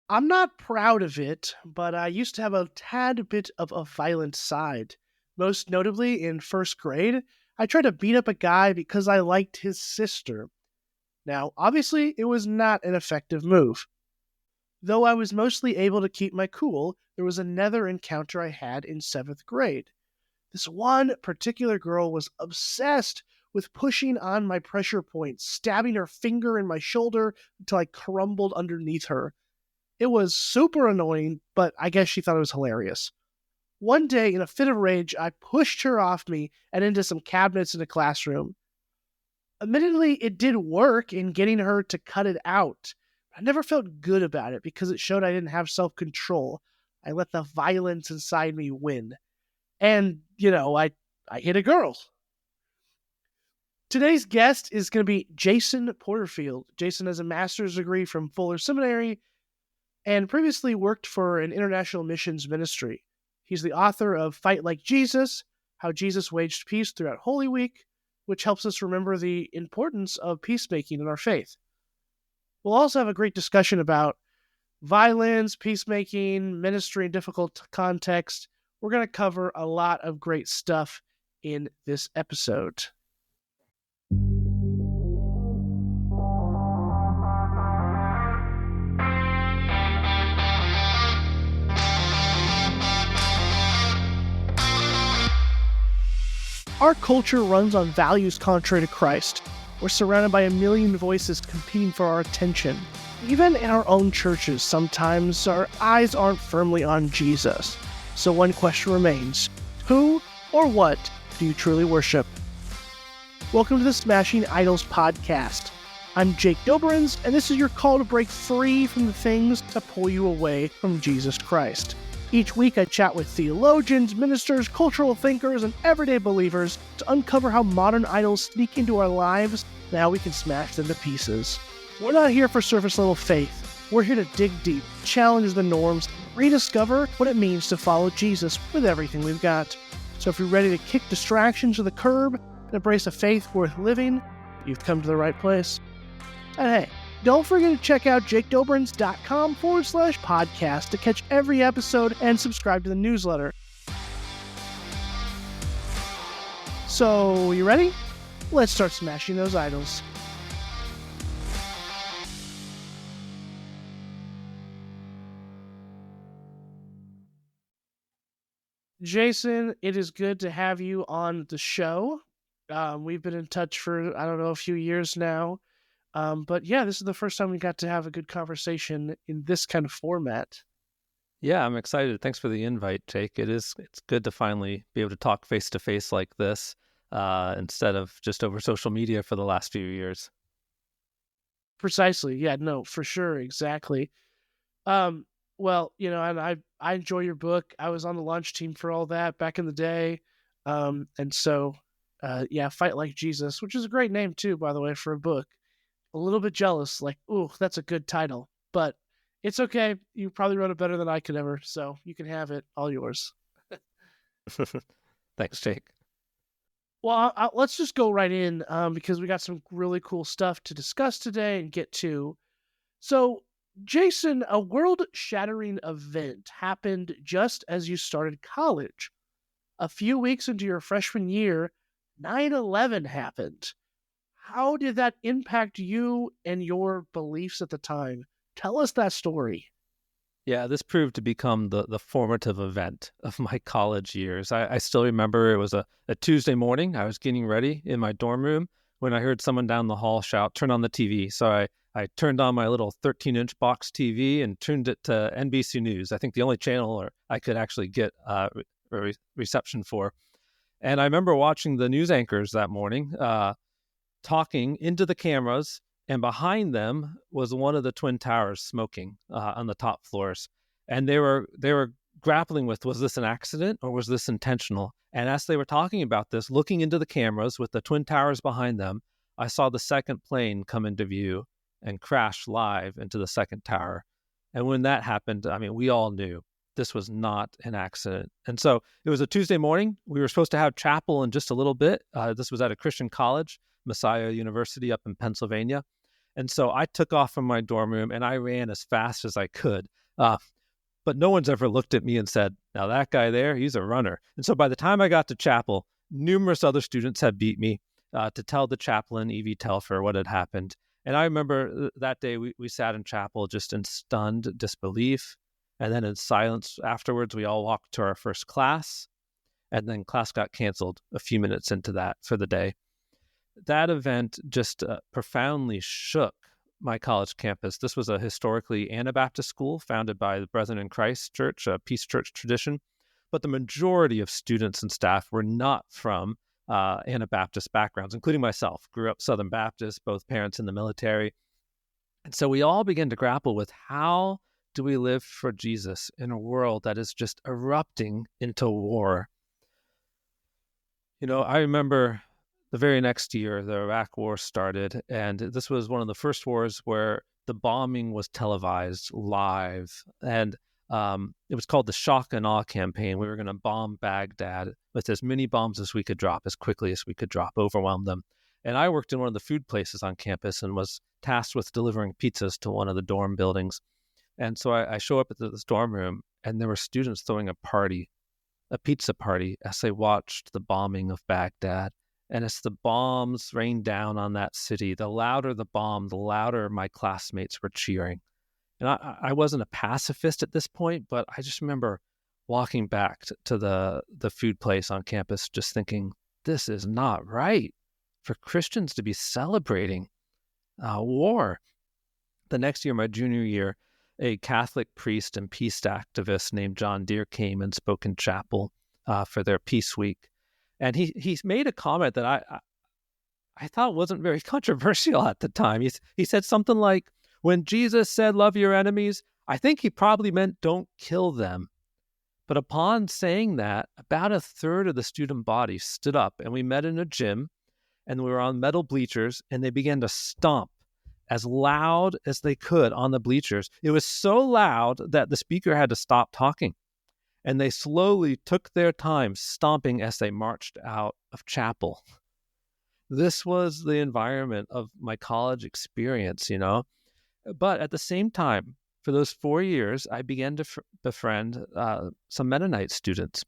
I'm not proud of it, but I used to have a tad bit of a violent side. Most notably, in first grade, I tried to beat up a guy because I liked his sister. Now, obviously, it was not an effective move. Though I was mostly able to keep my cool, there was another encounter I had in seventh grade. This one particular girl was obsessed with pushing on my pressure point, stabbing her finger in my shoulder until I crumbled underneath her. It was super annoying, but I guess she thought it was hilarious. One day, in a fit of rage, I pushed her off me and into some cabinets in the classroom. Admittedly, it did work in getting her to cut it out. I never felt good about it because it showed I didn't have self control. I let the violence inside me win. And, I hit a girl. Today's guest is going to be Jason Porterfield. Jason has a master's degree from Fuller Seminary and previously worked for an international missions ministry. He's the author of Fight Like Jesus, How Jesus Waged Peace Throughout Holy Week, which helps us remember the importance of peacemaking in our faith. We'll also have a great discussion about violence, peacemaking, ministry in difficult context. We're going to cover a lot of great stuff in this episode. Our culture runs on values contrary to Christ. We're surrounded by a million voices competing for our attention. Even in our own churches, sometimes our eyes aren't firmly on Jesus. So one question remains: who or what do you truly worship? Welcome to the Smashing Idols podcast. I'm Jake Doberenz, and this is your call to break free from the things that pull you away from Jesus Christ. Each week I chat with theologians, ministers, cultural thinkers, and everyday believers to uncover how modern idols sneak into our lives and how we can smash them to pieces. We're not here for surface-level faith. We're here to dig deep, challenge the norms, rediscover what it means to follow Jesus with everything we've got. So if you're ready to kick distractions to the curb and embrace a faith worth living, you've come to the right place. And hey, don't forget to check out jakedoberenz.com/podcast to catch every episode and subscribe to the newsletter. So, you ready? Let's start smashing those idols. Jason, it is good to have you on the show. We've been in touch for, a few years now. But yeah, this is the first time we got to have a good conversation in this kind of format. Yeah, I'm excited. Thanks for the invite, Jake. It's good to finally be able to talk face to face like this instead of just over social media for the last few years. Precisely. Yeah, no, for sure. Exactly. Well, and I enjoy your book. I was on the launch team for all that back in the day. And so, Fight Like Jesus, which is a great name too, by the way, for a book. A little bit jealous, like, ooh, that's a good title, but it's okay. You probably wrote it better than I could ever, so you can have it, all yours. Thanks, Jake. Well, let's just go right in because we got some really cool stuff to discuss today and get to. So, Jason, a world-shattering event happened just as you started college. A few weeks into your freshman year, 9/11 happened. How did that impact you and your beliefs at the time? Tell us that story. Yeah, this proved to become the formative event of my college years. I still remember it was a Tuesday morning. I was getting ready in my dorm room when I heard someone down the hall shout, "Turn on the TV." So I turned on my little 13-inch box TV and tuned it to NBC News. I think the only channel I could actually get reception for. And I remember watching the news anchors that morning talking into the cameras, and behind them was one of the Twin Towers smoking on the top floors. And they were grappling with, was this an accident or was this intentional? And as they were talking about this, looking into the cameras with the Twin Towers behind them, I saw the second plane come into view and crash live into the second tower. And when that happened, we all knew this was not an accident. And so it was a Tuesday morning. We were supposed to have chapel in just a little bit. This was at a Christian college, Messiah University up in Pennsylvania. And so I took off from my dorm room and I ran as fast as I could. Uh, but no one's ever looked at me and said, now that guy there, he's a runner. And so by the time I got to chapel, numerous other students had beat me to tell the chaplain, Evie Telfer, what had happened. And I remember that day we sat in chapel just in stunned disbelief. And then in silence afterwards, we all walked to our first class. And then class got canceled a few minutes into that for the day. That event just profoundly shook my college campus. This was a historically Anabaptist school founded by the Brethren in Christ Church, a Peace Church tradition. But the majority of students and staff were not from Anabaptist backgrounds, including myself. Grew up Southern Baptist, both parents in the military. And so we all began to grapple with how do we live for Jesus in a world that is just erupting into war? I remember the very next year, the Iraq War started, and this was one of the first wars where the bombing was televised live. And it was called the Shock and Awe campaign. We were going to bomb Baghdad with as many bombs as we could drop, as quickly as we could drop, overwhelm them. And I worked in one of the food places on campus and was tasked with delivering pizzas to one of the dorm buildings. And so I show up at this dorm room, and there were students throwing a party, a pizza party, as they watched the bombing of Baghdad. And as the bombs rained down on that city, the louder the bomb, the louder my classmates were cheering. And I wasn't a pacifist at this point, but I just remember walking back to the food place on campus just thinking, this is not right for Christians to be celebrating war. The next year, my junior year, a Catholic priest and peace activist named John Deere came and spoke in chapel for their Peace Week. And he made a comment that I thought wasn't very controversial at the time. He said something like, when Jesus said, love your enemies, I think he probably meant don't kill them. But upon saying that, about a third of the student body stood up, and we met in a gym, and we were on metal bleachers, and they began to stomp as loud as they could on the bleachers. It was so loud that the speaker had to stop talking. And they slowly took their time stomping as they marched out of chapel. This was the environment of my college experience, But at the same time, for those 4 years, I began to befriend some Mennonite students.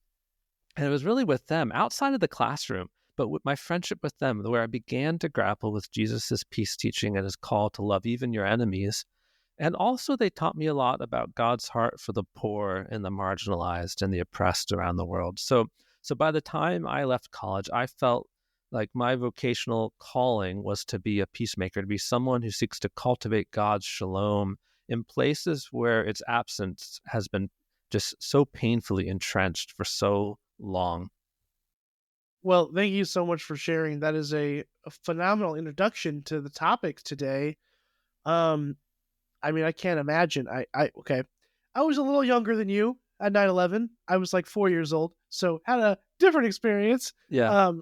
And it was really with them, outside of the classroom, but with my friendship with them, where I began to grapple with Jesus's peace teaching and his call to love even your enemies. And also they taught me a lot about God's heart for the poor and the marginalized and the oppressed around the world. So by the time I left college, I felt like my vocational calling was to be a peacemaker, to be someone who seeks to cultivate God's shalom in places where its absence has been just so painfully entrenched for so long. Well, thank you so much for sharing. That is a phenomenal introduction to the topic today. I can't imagine. Okay. I was a little younger than you at 9/11. I was like 4 years old, so had a different experience. Yeah.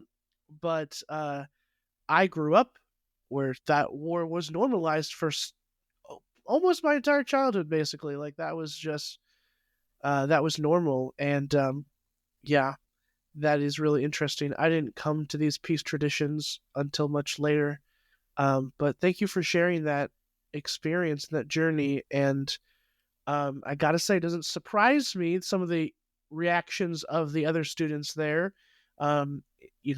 But I grew up where that war was normalized for almost my entire childhood, basically. Like that was just that was normal, and yeah, that is really interesting. I didn't come to these peace traditions until much later, but thank you for sharing that experience, that journey. And I gotta say, it doesn't surprise me some of the reactions of the other students there.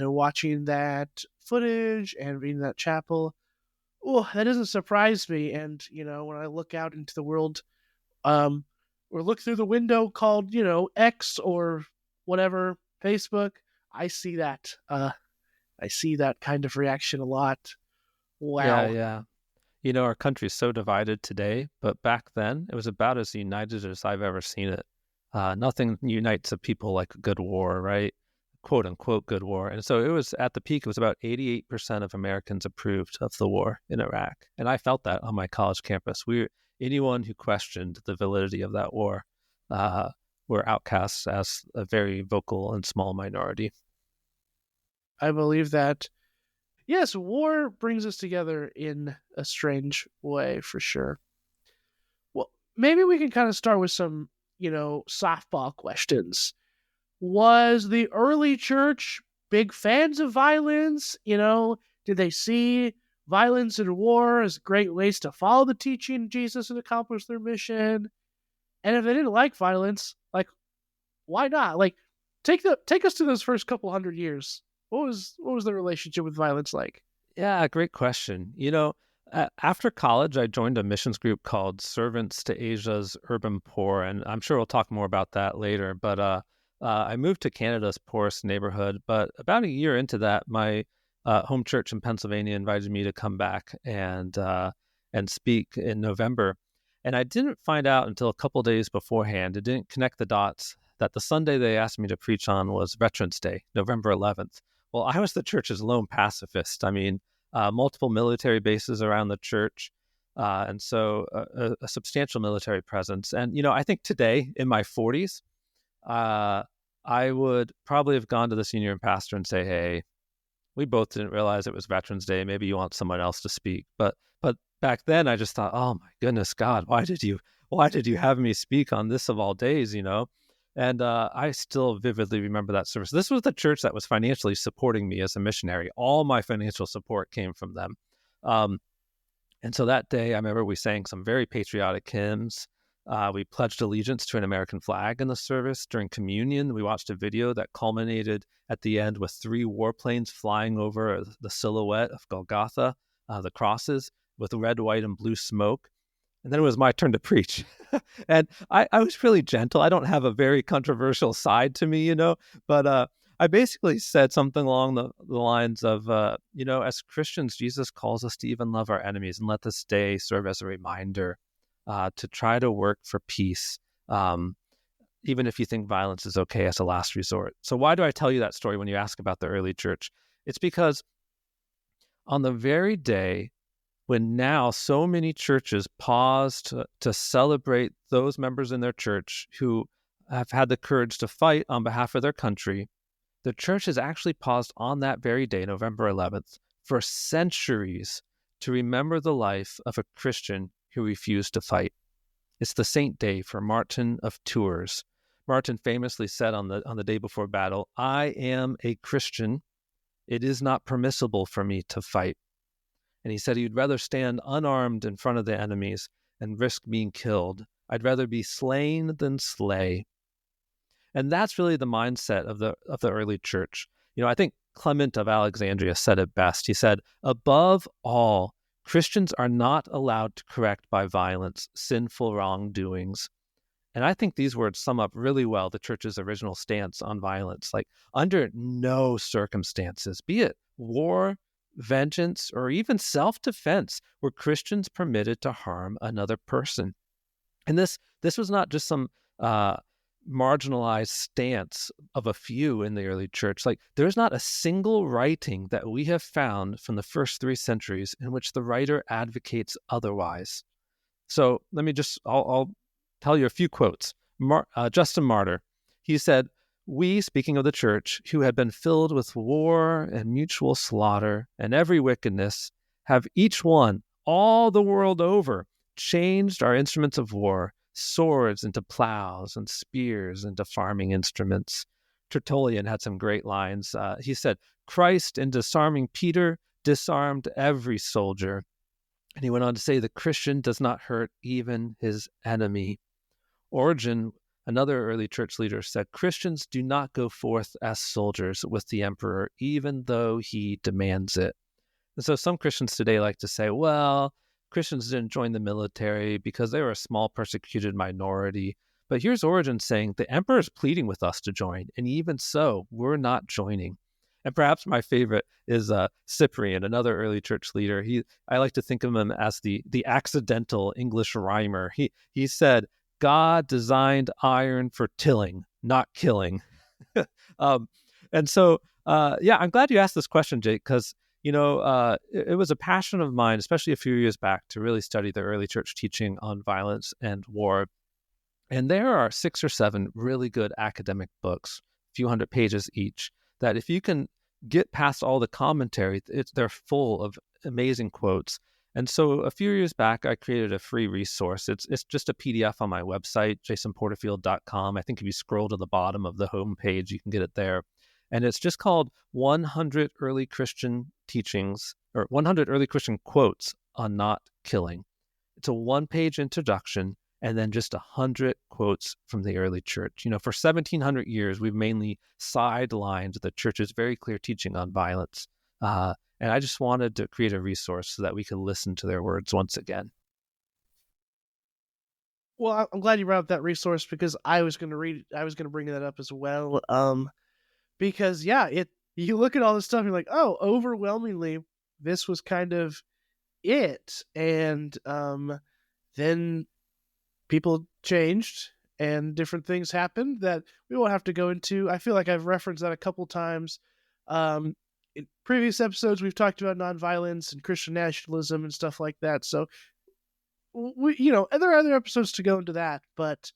Watching that footage and reading that chapel, that doesn't surprise me. And when I look out into the world, or look through the window called X or whatever, Facebook, I see that. I see that kind of reaction a lot. Wow. Yeah. Our country is so divided today, but back then it was about as united as I've ever seen it. Nothing unites a people like a good war, right? Quote unquote good war. And so it was at the peak, it was about 88% of Americans approved of the war in Iraq. And I felt that on my college campus. Anyone who questioned the validity of that war were outcasts as a very vocal and small minority. I believe that. Yes, war brings us together in a strange way, for sure. Well, maybe we can kind of start with some, softball questions. Was the early church big fans of violence? Did they see violence and war as great ways to follow the teaching of Jesus and accomplish their mission. And if they didn't like violence, like, why not? Like, take us to those first couple hundred years. What was the relationship with violence like? Yeah, great question. After college, I joined a missions group called Servants to Asia's Urban Poor, and I'm sure we'll talk more about that later. But I moved to Canada's poorest neighborhood. But about a year into that, my home church in Pennsylvania invited me to come back and speak in November. And I didn't find out until a couple days beforehand. It didn't connect the dots that the Sunday they asked me to preach on was Veterans Day, November 11th. Well, I was the church's lone pacifist. I mean, multiple military bases around the church, and so a substantial military presence. And, I think today in my 40s, I would probably have gone to the senior pastor and say, hey, we both didn't realize it was Veterans Day. Maybe you want someone else to speak. But back then I just thought, oh my goodness, God, why did you have me speak on this of all days, And I still vividly remember that service. This was the church that was financially supporting me as a missionary. All my financial support came from them. And so that day, I remember we sang some very patriotic hymns. We pledged allegiance to an American flag in the service. During communion, we watched a video that culminated at the end with 3 warplanes flying over the silhouette of Golgotha, the crosses, with red, white, and blue smoke. And then it was my turn to preach. And I was really gentle. I don't have a very controversial side to me, but I basically said something along the lines of, as Christians, Jesus calls us to even love our enemies, and let this day serve as a reminder to try to work for peace, even if you think violence is okay as a last resort. So why do I tell you that story when you ask about the early church? It's because on the very day when now so many churches pause to celebrate those members in their church who have had the courage to fight on behalf of their country, the church has actually paused on that very day, November 11th, for centuries to remember the life of a Christian who refused to fight. It's the saint day for Martin of Tours. Martin famously said on the day before battle, "I am a Christian. It is not permissible for me to fight." And he said he'd rather stand unarmed in front of the enemies and risk being killed. I'd rather be slain than slay. And that's really the mindset of the early church. I think Clement of Alexandria said it best. He said, above all, Christians are not allowed to correct by violence sinful wrongdoings. And I think these words sum up really well the church's original stance on violence. Like, under no circumstances, be it war, vengeance, or even self-defense, were Christians permitted to harm another person. And this was not just some marginalized stance of a few in the early church. Like, there's not a single writing that we have found from the first 3 centuries in which the writer advocates otherwise. So let me I'll tell you a few quotes. Justin Martyr, he said, "We," speaking of the church, "who had been filled with war and mutual slaughter and every wickedness, have each one, all the world over, changed our instruments of war, swords into plows and spears into farming instruments." Tertullian had some great lines. He said, "Christ, in disarming Peter, disarmed every soldier." And he went on to say, "The Christian does not hurt even his enemy." Origen, another early church leader, said, "Christians do not go forth as soldiers with the emperor, even though he demands it." And so some Christians today like to say, well, Christians didn't join the military because they were a small persecuted minority. But here's Origen saying the emperor is pleading with us to join, and even so, we're not joining. And perhaps my favorite is Cyprian, another early church leader. I like to think of him as the accidental English rhymer. He said, "God designed iron for tilling, not killing." And so, I'm glad you asked this question, Jake, because, it was a passion of mine, especially a few years back, to really study the early church teaching on violence and war. And there are 6 or 7 really good academic books, a few hundred pages each, that if you can get past all the commentary, they're full of amazing quotes. And so a few years back, I created a free resource. It's just a PDF on my website, jasonporterfield.com. I think if you scroll to the bottom of the homepage, you can get it there. And it's just called 100 Early Christian Teachings or 100 early Christian quotes on not killing. It's a one-page introduction and then just 100 quotes from the early church. For 1,700 years, we've mainly sidelined the church's very clear teaching on violence. And I just wanted to create a resource so that we could listen to their words once again. Well, I'm glad you brought up that resource because I was going to bring that up as well. Because you look at all this stuff, and you're like, oh, overwhelmingly, this was kind of it. And then people changed and different things happened that we won't have to go into. I feel like I've referenced that a couple times. In previous episodes, we've talked about nonviolence and Christian nationalism and stuff like that. So, there are other episodes to go into that. But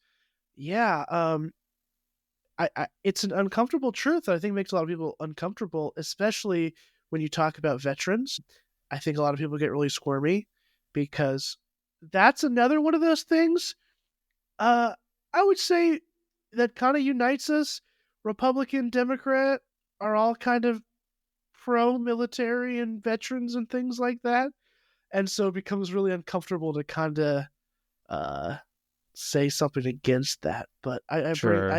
yeah, it's an uncomfortable truth that I think makes a lot of people uncomfortable, especially when you talk about veterans. I think a lot of people get really squirmy because that's another one of those things. I would say that kind of unites us. Republican, Democrat are all kind of pro-military and veterans and things like that. And so it becomes really uncomfortable to kind of say something against that. But I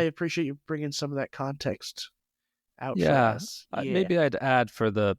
appreciate you bringing some of that context out for us. Maybe I'd add for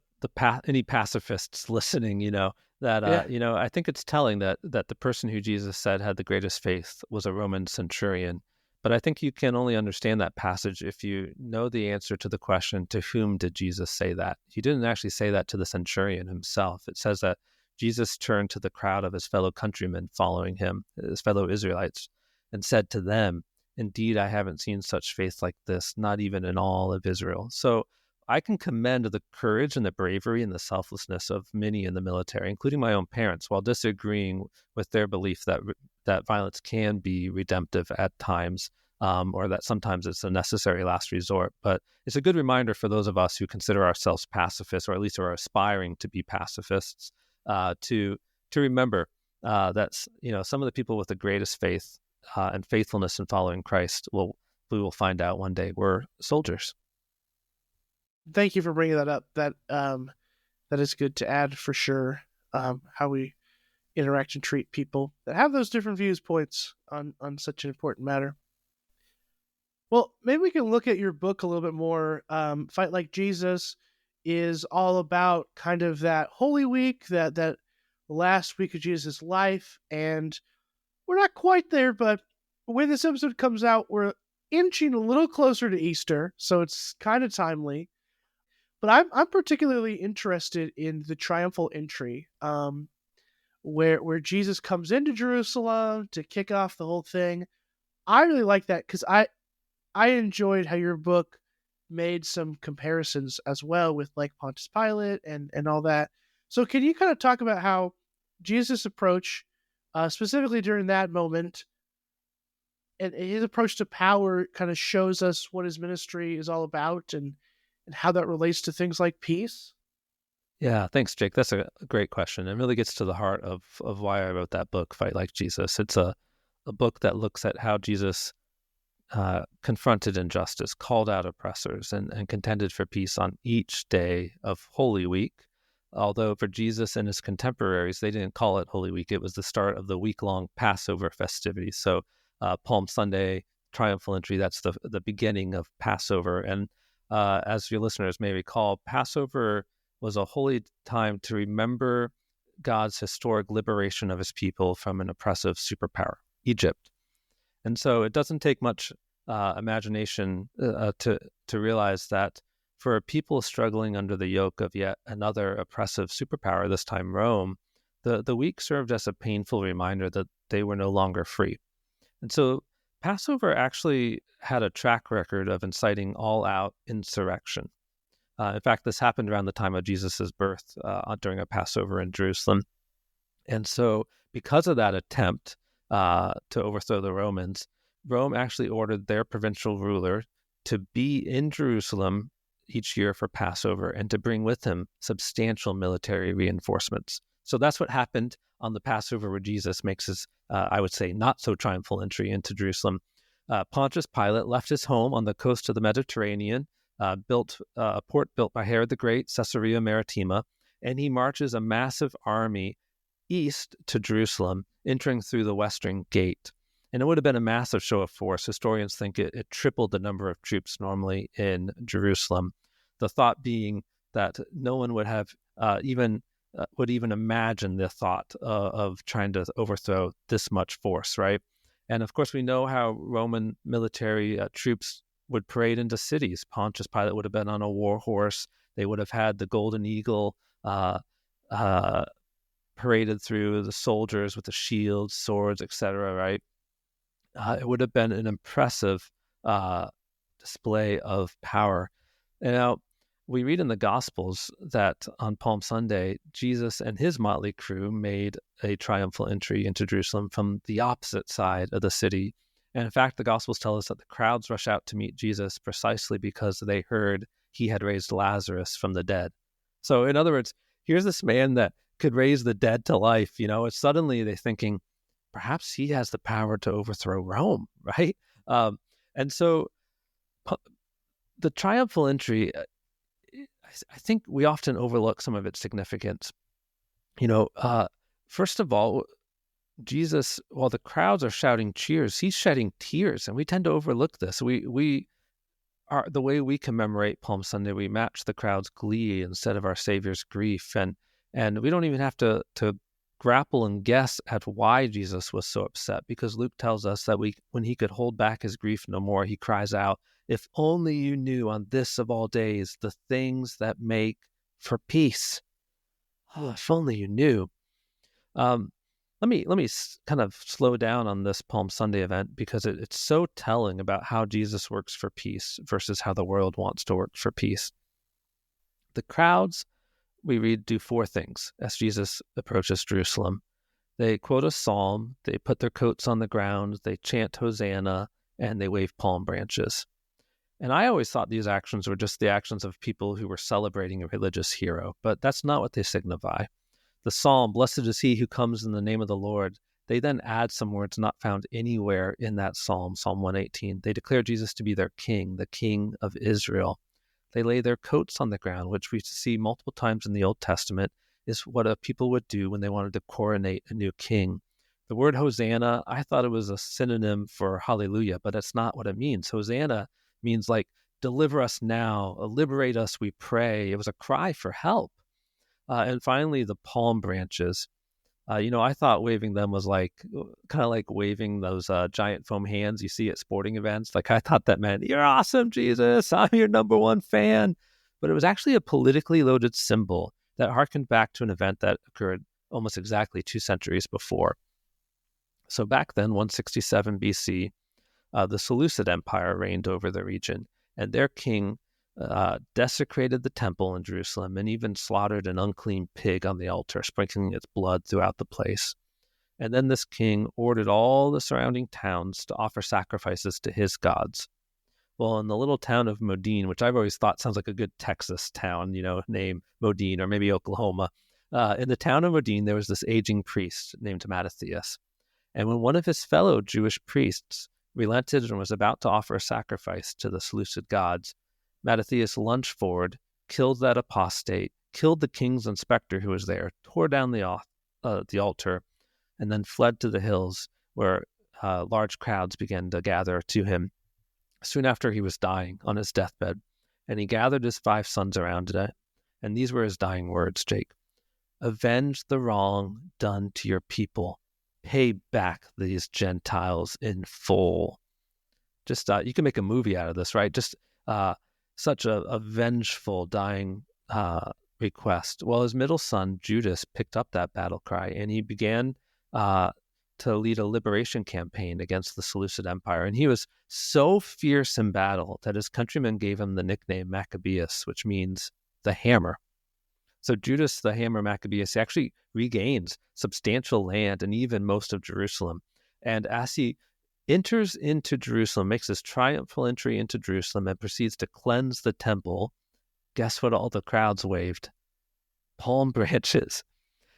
any pacifists listening, I think it's telling that the person who Jesus said had the greatest faith was a Roman centurion. But I think you can only understand that passage if you know the answer to the question, to whom did Jesus say that? He didn't actually say that to the centurion himself. It says that Jesus turned to the crowd of his fellow countrymen following him, his fellow Israelites, and said to them, "Indeed, I haven't seen such faith like this, not even in all of Israel." So I can commend the courage and the bravery and the selflessness of many in the military, including my own parents, while disagreeing with their belief that violence can be redemptive at times, or that sometimes it's a necessary last resort. But it's a good reminder for those of us who consider ourselves pacifists, or at least are aspiring to be pacifists, to remember that some of the people with the greatest faith and faithfulness in following Christ we will find out one day were soldiers. Thank you for bringing that up. That is good to add for sure. How we interact and treat people that have those different viewpoints on such an important matter. Well, maybe we can look at your book a little bit more. Fight Like Jesus is all about kind of that Holy Week, that last week of Jesus' life, and we're not quite there, but when this episode comes out, we're inching a little closer to Easter, so it's kind of timely. But I'm particularly interested in the Triumphal Entry, where Jesus comes into Jerusalem to kick off the whole thing. I really like that because I enjoyed how your book made some comparisons as well with like Pontius Pilate and all that. So can you kind of talk about how Jesus' approach, specifically during that moment, and his approach to power kind of shows us what his ministry is all about and how that relates to things like peace? Yeah, thanks, Jake. That's a great question. It really gets to the heart of why I wrote that book, Fight Like Jesus. It's a book that looks at how Jesus confronted injustice, called out oppressors, and contended for peace on each day of Holy Week. Although for Jesus and his contemporaries, they didn't call it Holy Week. It was the start of the week-long Passover festivities. So Palm Sunday, Triumphal Entry, that's the beginning of Passover. And as your listeners may recall, Passover was a holy time to remember God's historic liberation of his people from an oppressive superpower, Egypt. And so it doesn't take much imagination to realize that for people struggling under the yoke of yet another oppressive superpower, this time Rome, the week served as a painful reminder that they were no longer free. And so Passover actually had a track record of inciting all-out insurrection. In fact, this happened around the time of Jesus' birth during a Passover in Jerusalem. And so because of that attempt to overthrow the Romans, Rome actually ordered their provincial ruler to be in Jerusalem each year for Passover and to bring with him substantial military reinforcements. So that's what happened on the Passover where Jesus makes his, I would say, not so triumphal entry into Jerusalem. Pontius Pilate left his home on the coast of the Mediterranean, built a port built by Herod the Great, Caesarea Maritima, and he marches a massive army east to Jerusalem, entering through the western gate. And it would have been a massive show of force. Historians think it tripled the number of troops normally in Jerusalem. The thought being that no one would have would even imagine the thought of trying to overthrow this much force, right? And of course, we know how Roman military troops would parade into cities. Pontius Pilate would have been on a war horse. They would have had the golden eagle paraded through the soldiers with the shields, swords, etc., right? It would have been an impressive display of power. And now we read in the Gospels that on Palm Sunday, Jesus and his motley crew made a triumphal entry into Jerusalem from the opposite side of the city. And in fact, the Gospels tell us that the crowds rush out to meet Jesus precisely because they heard he had raised Lazarus from the dead. So in other words, here's this man that could raise the dead to life. It's suddenly they're thinking, perhaps he has the power to overthrow Rome, right? And so the triumphal entry, I think we often overlook some of its significance. First of all, Jesus, while the crowds are shouting cheers, he's shedding tears, and we tend to overlook this. We are the way we commemorate Palm Sunday, we match the crowd's glee instead of our Savior's grief, and we don't even have to grapple and guess at why Jesus was so upset, because Luke tells us that when he could hold back his grief no more, he cries out, "If only you knew on this of all days the things that make for peace." Oh, if only you knew. Let me kind of slow down on this Palm Sunday event, because it's so telling about how Jesus works for peace versus how the world wants to work for peace. The crowds, we read, do four things as Jesus approaches Jerusalem. They quote a psalm, they put their coats on the ground, they chant Hosanna, and they wave palm branches. And I always thought these actions were just the actions of people who were celebrating a religious hero, but that's not what they signify. The psalm, "Blessed is he who comes in the name of the Lord," they then add some words not found anywhere in that psalm, Psalm 118. They declare Jesus to be their king, the King of Israel. They lay their coats on the ground, which we see multiple times in the Old Testament is what a people would do when they wanted to coronate a new king. The word Hosanna, I thought it was a synonym for hallelujah, but that's not what it means. Hosanna means like, deliver us now, liberate us, we pray. It was a cry for help. And finally, the palm branches. I thought waving them was kind of like waving those giant foam hands you see at sporting events. Like, I thought that meant, "You're awesome, Jesus. I'm your number one fan." But it was actually a politically loaded symbol that harkened back to an event that occurred almost exactly 2 centuries before. So back then, 167 BC, the Seleucid Empire reigned over the region, and their king desecrated the temple in Jerusalem and even slaughtered an unclean pig on the altar, sprinkling its blood throughout the place. And then this king ordered all the surrounding towns to offer sacrifices to his gods. Well, in the little town of Modine, which I've always thought sounds like a good Texas town, name Modine, or maybe Oklahoma. In the town of Modine, there was this aging priest named Mattathias. And when one of his fellow Jewish priests relented and was about to offer a sacrifice to the Seleucid gods, Mattathias lunged forward, killed that apostate, killed the king's inspector who was there, tore down the altar, and then fled to the hills where large crowds began to gather to him. Soon after, he was dying on his deathbed, and he gathered his 5 sons around it, and these were his dying words, Jake. "Avenge the wrong done to your people. Pay back these Gentiles in full." Just, you can make a movie out of this, right? Just such a vengeful dying request. Well, his middle son, Judas, picked up that battle cry, and he began to lead a liberation campaign against the Seleucid Empire. And he was so fierce in battle that his countrymen gave him the nickname Maccabeus, which means the hammer. So Judas the Hammer Maccabeus actually regains substantial land and even most of Jerusalem. And as he enters into Jerusalem, makes his triumphal entry into Jerusalem, and proceeds to cleanse the temple, guess what all the crowds waved? Palm branches.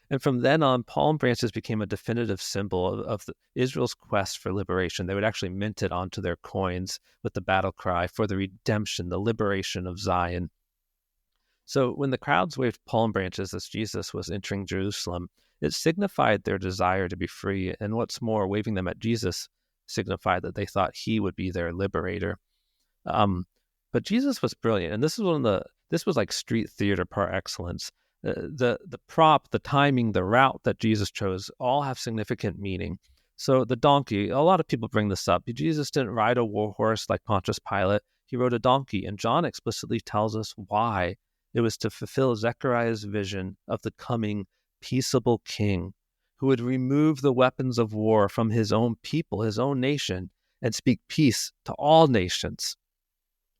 And from then on, palm branches became a definitive symbol of Israel's quest for liberation. They would actually mint it onto their coins with the battle cry for the redemption, the liberation of Zion. So when the crowds waved palm branches as Jesus was entering Jerusalem, it signified their desire to be free. And what's more, waving them at Jesus signified that they thought he would be their liberator. But Jesus was brilliant. And this was like street theater par excellence. The prop, the timing, the route that Jesus chose all have significant meaning. So the donkey, a lot of people bring this up. Jesus didn't ride a war horse like Pontius Pilate. He rode a donkey. And John explicitly tells us why. It was to fulfill Zechariah's vision of the coming peaceable king who would remove the weapons of war from his own people, his own nation, and speak peace to all nations.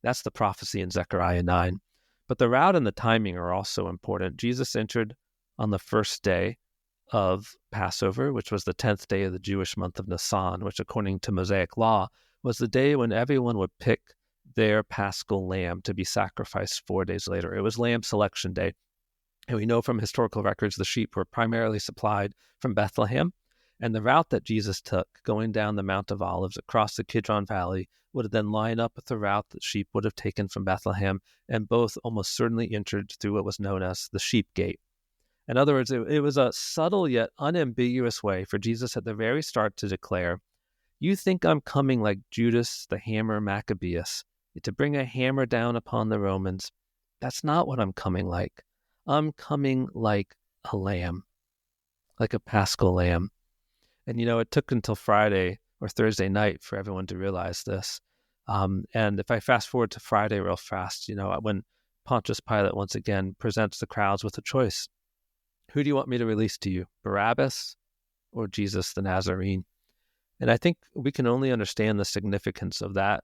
That's the prophecy in Zechariah 9. But the route and the timing are also important. Jesus entered on the first day of Passover, which was the 10th day of the Jewish month of Nisan, which according to Mosaic law was the day when everyone would pick their paschal lamb to be sacrificed 4 days later. It was lamb selection day. And we know from historical records the sheep were primarily supplied from Bethlehem. And the route that Jesus took, going down the Mount of Olives across the Kidron Valley, would then line up with the route that sheep would have taken from Bethlehem, and both almost certainly entered through what was known as the sheep gate. In other words, it was a subtle yet unambiguous way for Jesus at the very start to declare, "You think I'm coming like Judas the hammer Maccabeus, to bring a hammer down upon the Romans. That's not what I'm coming like. I'm coming like a lamb, like a paschal lamb." And, it took until Friday or Thursday night for everyone to realize this. And if I fast forward to Friday real fast, when Pontius Pilate once again presents the crowds with a choice. Who do you want me to release to you, Barabbas or Jesus the Nazarene? And I think we can only understand the significance of that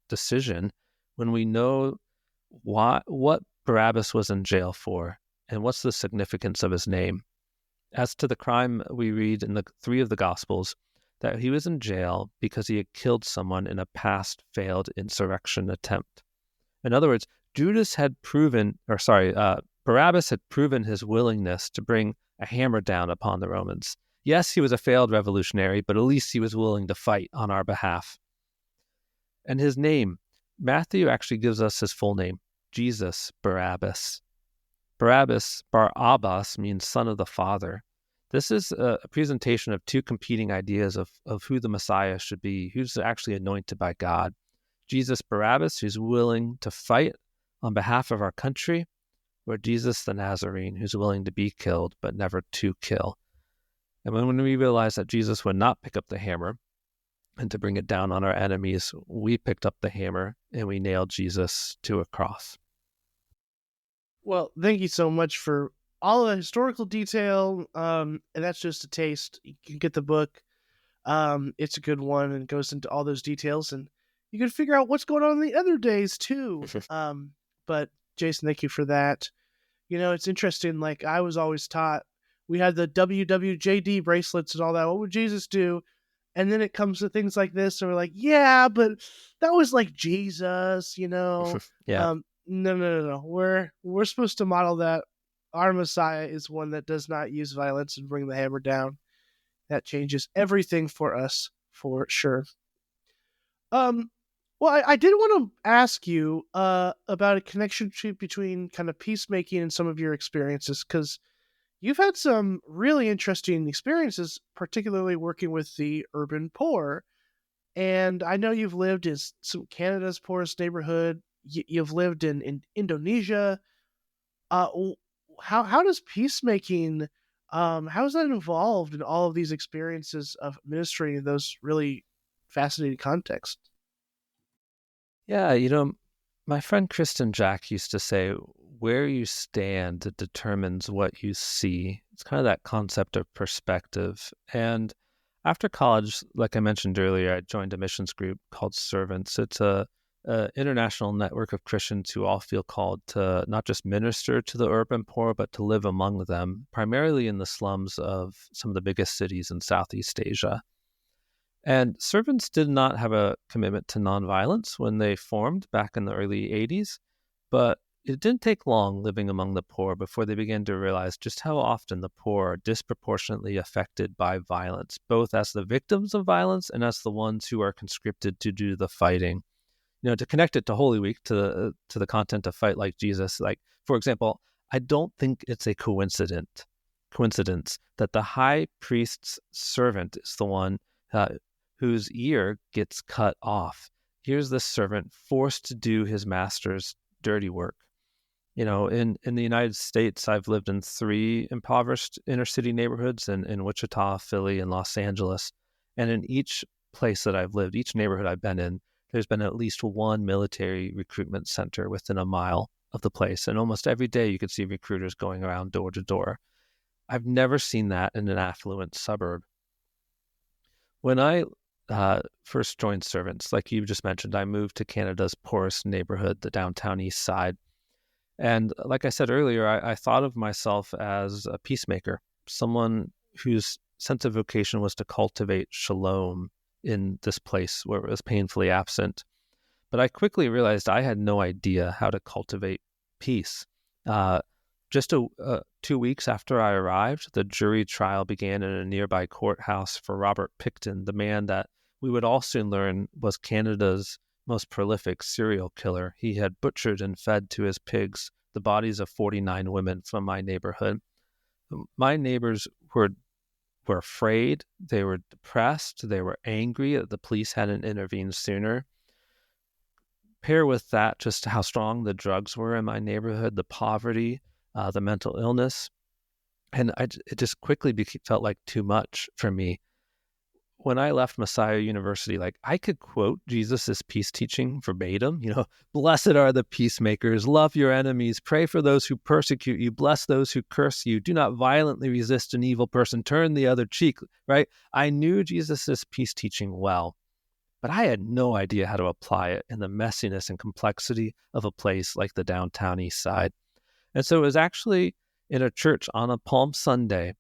decision when we know what Barabbas was in jail for and what's the significance of his name. As to the crime, we read in the 3 of the Gospels that he was in jail because he had killed someone in a past failed insurrection attempt. In other words, Barabbas had proven his willingness to bring a hammer down upon the Romans. Yes, he was a failed revolutionary, but at least he was willing to fight on our behalf. And his name, Matthew actually gives us his full name, Jesus Barabbas. Barabbas, Bar Abbas, means son of the Father. This is a presentation of 2 competing ideas of who the Messiah should be, who's actually anointed by God. Jesus Barabbas, who's willing to fight on behalf of our country, or Jesus the Nazarene, who's willing to be killed but never to kill. And when we realize that Jesus would not pick up the hammer and to bring it down on our enemies, we picked up the hammer and we nailed Jesus to a cross. Well, thank you so much for all of the historical detail. And that's just a taste. You can get the book. It's a good one and goes into all those details, and you can figure out what's going on the other days too. But Jason, thank you for that. It's interesting. Like, I was always taught, we had the WWJD bracelets and all that. What would Jesus do? And then it comes to things like this, and we're like, yeah, but that was like Jesus, Yeah. No. We're supposed to model that. Our Messiah is one that does not use violence and bring the hammer down. That changes everything for us, for sure. Well, I did want to ask you about a connection between kind of peacemaking and some of your experiences, because you've had some really interesting experiences, particularly working with the urban poor. And I know you've lived in some Canada's poorest neighborhood. You've lived in Indonesia. How does peacemaking, how is that involved in all of these experiences of ministering in those really fascinating contexts? Yeah, my friend Kristen Jack used to say, where you stand determines what you see. It's kind of that concept of perspective. And after college, like I mentioned earlier, I joined a missions group called Servants. It's a international network of Christians who all feel called to not just minister to the urban poor, but to live among them, primarily in the slums of some of the biggest cities in Southeast Asia. And Servants did not have a commitment to nonviolence when they formed back in the early 80s, but it didn't take long living among the poor before they began to realize just how often the poor are disproportionately affected by violence, both as the victims of violence and as the ones who are conscripted to do the fighting. to connect it to Holy Week, to the content of Fight Like Jesus. Like, for example, I don't think it's a coincidence that the high priest's servant is the one whose ear gets cut off. Here's this servant forced to do his master's dirty work. In the United States, I've lived in 3 impoverished inner city neighborhoods in Wichita, Philly, and Los Angeles. And in each place that I've lived, each neighborhood I've been in, there's been at least one military recruitment center within a mile of the place. And almost every day you could see recruiters going around door to door. I've never seen that in an affluent suburb. When I first joined Servants, like you just mentioned, I moved to Canada's poorest neighborhood, the downtown east side. And like I said earlier, I thought of myself as a peacemaker, someone whose sense of vocation was to cultivate shalom in this place where it was painfully absent. But I quickly realized I had no idea how to cultivate peace. Just 2 weeks after I arrived, the jury trial began in a nearby courthouse for Robert Pickton, the man that we would all soon learn was Canada's most prolific serial killer. He had butchered and fed to his pigs the bodies of 49 women from my neighborhood. My neighbors were afraid, they were depressed, they were angry that the police hadn't intervened sooner. Pair with that just how strong the drugs were in my neighborhood, the poverty, the mental illness. And it just quickly felt like too much for me. When I left Messiah University, like I could quote Jesus's peace teaching verbatim, blessed are the peacemakers, love your enemies, pray for those who persecute you, bless those who curse you, do not violently resist an evil person, turn the other cheek, right? I knew Jesus's peace teaching well, but I had no idea how to apply it in the messiness and complexity of a place like the downtown east side. And so it was actually in a church on a Palm Sunday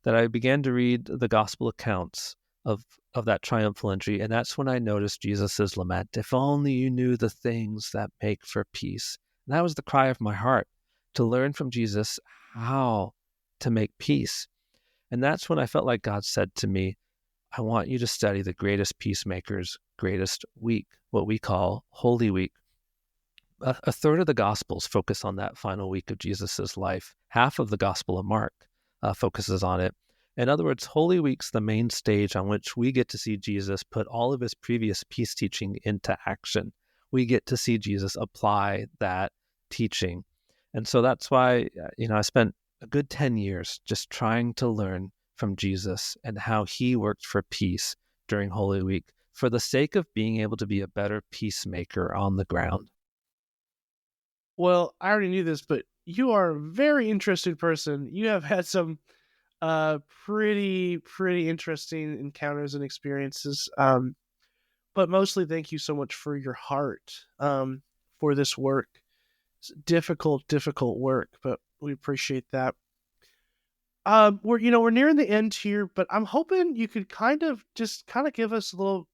that I began to read the gospel accounts of that triumphal entry. And that's when I noticed Jesus's lament. If only you knew the things that make for peace. And that was the cry of my heart, to learn from Jesus how to make peace. And that's when I felt like God said to me, I want you to study the greatest peacemaker's greatest week, what we call Holy Week. A third of the Gospels focus on that final week of Jesus's life. Half of the Gospel of Mark focuses on it. In other words, Holy Week's the main stage on which we get to see Jesus put all of his previous peace teaching into action. We get to see Jesus apply that teaching. And so that's why, I spent a good 10 years just trying to learn from Jesus and how he worked for peace during Holy Week for the sake of being able to be a better peacemaker on the ground. Well, I already knew this, but you are a very interesting person. You have had some pretty interesting encounters and experiences. But mostly thank you so much for your heart for this work. It's difficult work, but we appreciate that. We're nearing the end here, but I'm hoping you could kind of give us a little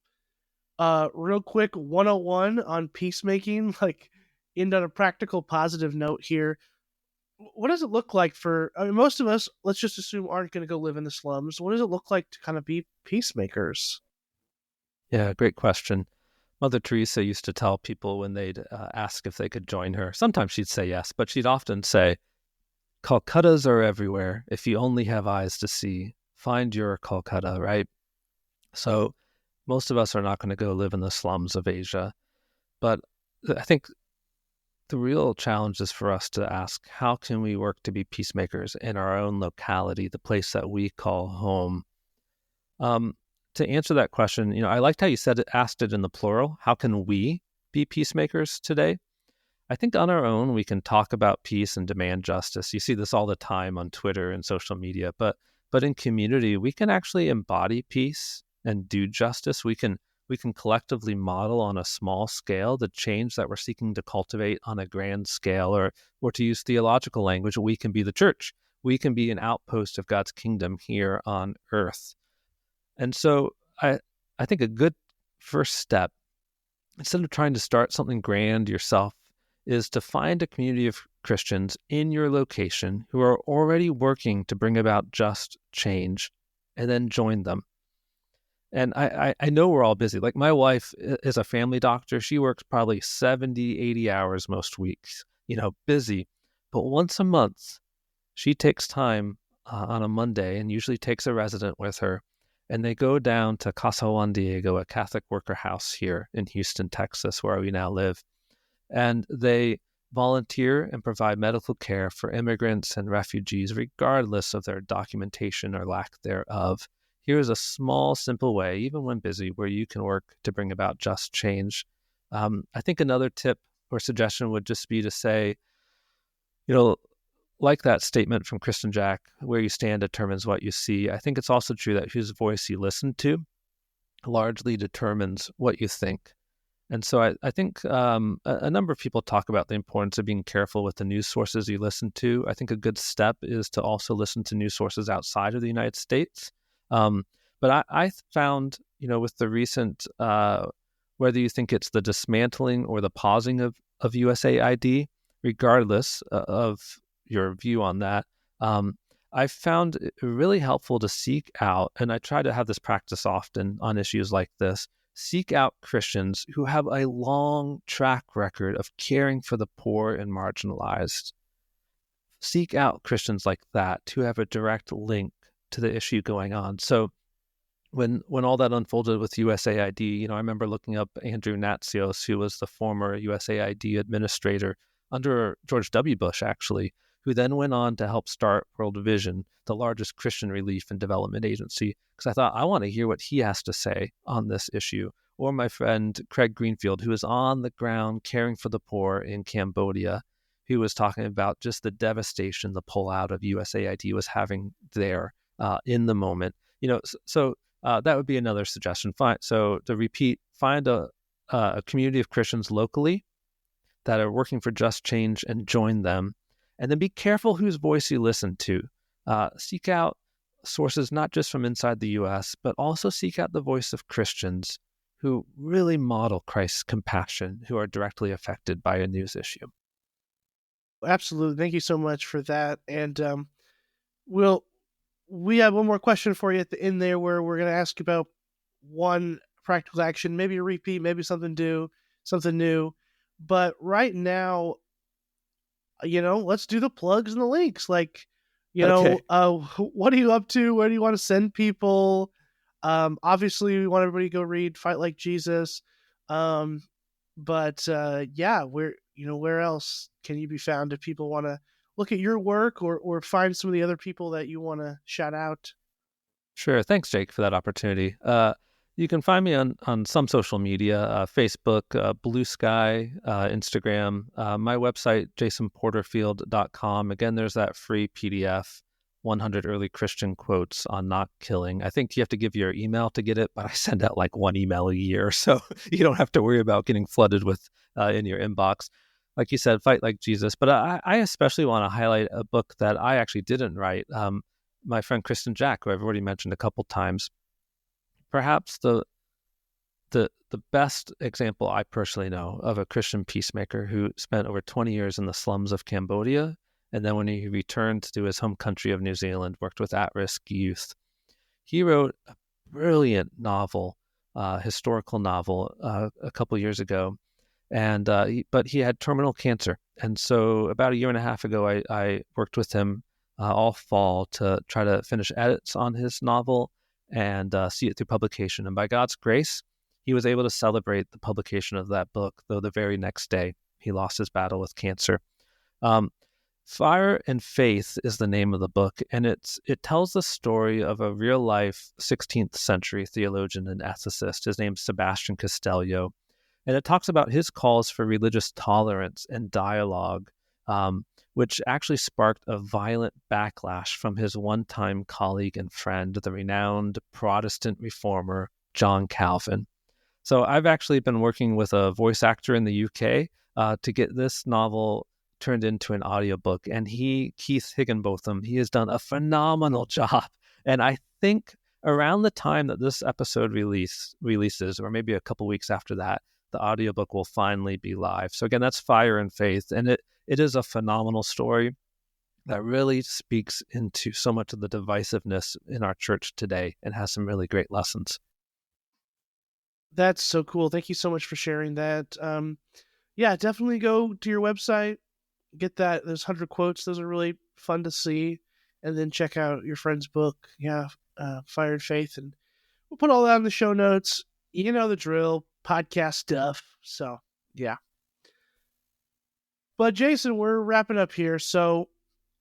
real quick 101 on peacemaking, like end on a practical positive note here. What does it look like most of us, let's just assume, aren't going to go live in the slums. What does it look like to kind of be peacemakers? Yeah, great question. Mother Teresa used to tell people when they'd ask if they could join her, sometimes she'd say yes, but she'd often say, Calcuttas are everywhere. If you only have eyes to see, find your Calcutta, right? So most of us are not going to go live in the slums of Asia. But I think the real challenge is for us to ask, how can we work to be peacemakers in our own locality, the place that we call home? To answer that question, I liked how you asked it in the plural. How can we be peacemakers today? I think on our own, we can talk about peace and demand justice. You see this all the time on Twitter and social media, but in community, we can actually embody peace and do justice. We can collectively model on a small scale the change that we're seeking to cultivate on a grand scale, or to use theological language, we can be the church. We can be an outpost of God's kingdom here on earth. And so I think a good first step, instead of trying to start something grand yourself, is to find a community of Christians in your location who are already working to bring about just change, and then join them. And I know we're all busy. Like my wife is a family doctor. She works probably 70, 80 hours most weeks, busy. But once a month, she takes time on a Monday and usually takes a resident with her. And they go down to Casa Juan Diego, a Catholic worker house here in Houston, Texas, where we now live. And they volunteer and provide medical care for immigrants and refugees, regardless of their documentation or lack thereof. Here's a small, simple way, even when busy, where you can work to bring about just change. I think another tip or suggestion would just be to say, like that statement from Kristen Jack, where you stand determines what you see. I think it's also true that whose voice you listen to largely determines what you think. And so I think a number of people talk about the importance of being careful with the news sources you listen to. I think a good step is to also listen to news sources outside of the United States. But I found, with the recent, whether you think it's the dismantling or the pausing of USAID, regardless of your view on that, I found it really helpful to seek out, and I try to have this practice often on issues like this, seek out Christians who have a long track record of caring for the poor and marginalized. Seek out Christians like that who have a direct link to the issue going on. So when all that unfolded with USAID, I remember looking up Andrew Natsios, who was the former USAID administrator under George W. Bush, actually, who then went on to help start World Vision, the largest Christian relief and development agency, because I thought, I want to hear what he has to say on this issue. Or my friend Craig Greenfield, who is on the ground caring for the poor in Cambodia, who was talking about just the devastation the pullout of USAID was having there in the moment. So that would be another suggestion. So to repeat, find a community of Christians locally that are working for just change and join them. And then be careful whose voice you listen to. Seek out sources not just from inside the U.S., but also seek out the voice of Christians who really model Christ's compassion, who are directly affected by a news issue. Absolutely. Thank you so much for that. And we have one more question for you at the end there, where we're going to ask about one practical action, maybe a repeat, maybe something new. But right now, let's do the plugs and the links. Like, Okay. What are you up to? Where do you want to send people? Obviously, we want everybody to go read Fight Like Jesus. But where else can you be found if people want to look at your work or find some of the other people that you want to shout out? Sure. Thanks, Jake, for that opportunity. You can find me on some social media, Facebook, Blue Sky, Instagram, my website, jasonporterfield.com. Again, there's that free PDF, 100 Early Christian Quotes on Not Killing. I think you have to give your email to get it, but I send out like one email a year, so you don't have to worry about getting flooded with in your inbox. Like you said, Fight Like Jesus. But I especially want to highlight a book that I actually didn't write. My friend Kristen Jack, who I've already mentioned a couple times, perhaps the best example I personally know of a Christian peacemaker who spent over 20 years in the slums of Cambodia, and then when he returned to his home country of New Zealand, worked with at-risk youth. He wrote a brilliant novel, historical novel, a couple years ago, and but he had terminal cancer. And so about a year and a half ago, I worked with him all fall to try to finish edits on his novel and see it through publication. And by God's grace, he was able to celebrate the publication of that book, though the very next day he lost his battle with cancer. Fire and Faith is the name of the book, and it tells the story of a real-life 16th century theologian and ethicist. His name's Sebastian Castellio, and it talks about his calls for religious tolerance and dialogue, which actually sparked a violent backlash from his one-time colleague and friend, the renowned Protestant reformer John Calvin. So I've actually been working with a voice actor in the UK to get this novel turned into an audiobook. And Keith Higginbotham, he has done a phenomenal job. And I think around the time that this episode releases, or maybe a couple weeks after that, the audiobook will finally be live. So again, that's Fire and Faith. And it is a phenomenal story that really speaks into so much of the divisiveness in our church today and has some really great lessons. That's so cool. Thank you so much for sharing that. Yeah, definitely go to your website, get that. Those 100 quotes. Those are really fun to see. And then check out your friend's book. Yeah, Fire and Faith. And we'll put all that in the show notes. You know the drill, podcast stuff. So, yeah. But Jason, we're wrapping up here. So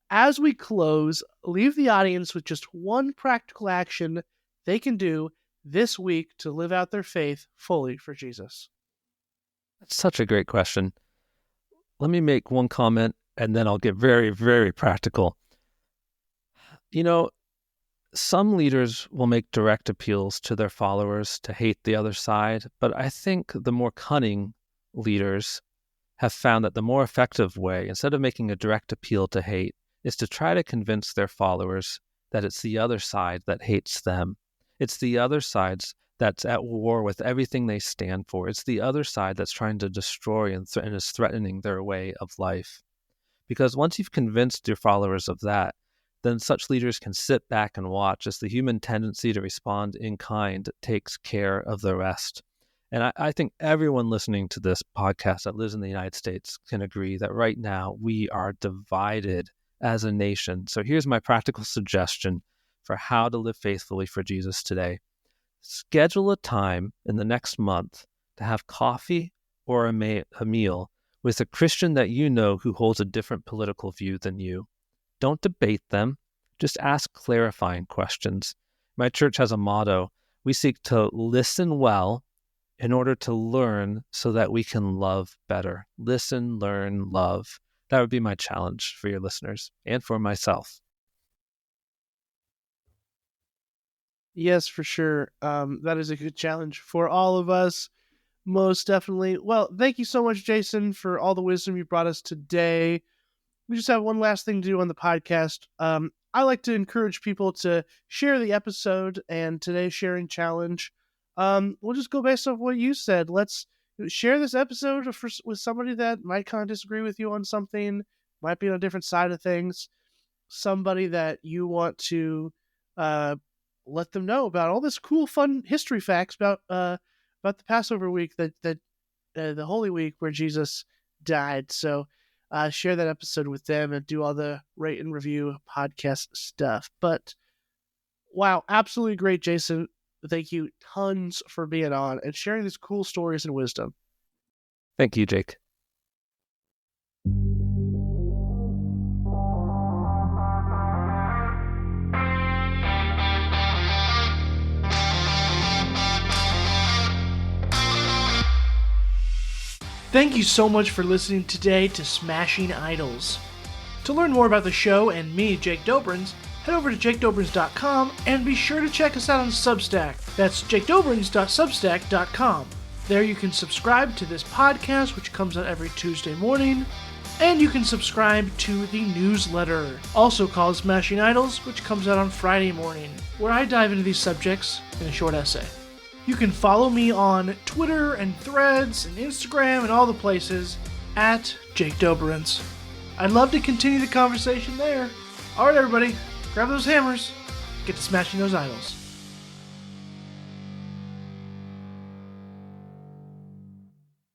as we close, leave the audience with just one practical action they can do this week to live out their faith fully for Jesus. That's such a great question. Let me make one comment and then I'll get very, very practical. You know, some leaders will make direct appeals to their followers to hate the other side, but I think the more cunning leaders have found that the more effective way, instead of making a direct appeal to hate, is to try to convince their followers that it's the other side that hates them. It's the other side that's at war with everything they stand for. It's the other side that's trying to destroy and is threatening their way of life. Because once you've convinced your followers of that, then such leaders can sit back and watch as the human tendency to respond in kind takes care of the rest. And I think everyone listening to this podcast that lives in the United States can agree that right now we are divided as a nation. So here's my practical suggestion for how to live faithfully for Jesus today. Schedule a time in the next month to have coffee or a meal with a Christian that you know who holds a different political view than you. Don't debate them. Just ask clarifying questions. My church has a motto. We seek to listen well in order to learn so that we can love better. Listen, learn, love. That would be my challenge for your listeners and for myself. Yes, for sure. That is a good challenge for all of us. Most definitely. Well, thank you so much, Jason, for all the wisdom you brought us today. We just have one last thing to do on the podcast. I like to encourage people to share the episode and today's sharing challenge. We'll just go based off what you said. Let's share this episode with somebody that might kind of disagree with you on something, might be on a different side of things, somebody that you want to let them know about all this cool, fun history facts about the Passover week, that the Holy Week where Jesus died. So share that episode with them and do all the rate and review podcast stuff. But wow, absolutely great, Jason. Thank you tons for being on and sharing these cool stories and wisdom. Thank you, Jake. Thank you so much for listening today to Smashing Idols. To learn more about the show and me, Jake Doberenz, head over to jakedoberenz.com and be sure to check us out on Substack. That's jakedoberenz.substack.com. There you can subscribe to this podcast, which comes out every Tuesday morning, and you can subscribe to the newsletter, also called Smashing Idols, which comes out on Friday morning, where I dive into these subjects in a short essay. You can follow me on Twitter and Threads and Instagram and all the places at Jake Doberenz. I'd love to continue the conversation there. All right, everybody, grab those hammers, get to smashing those idols.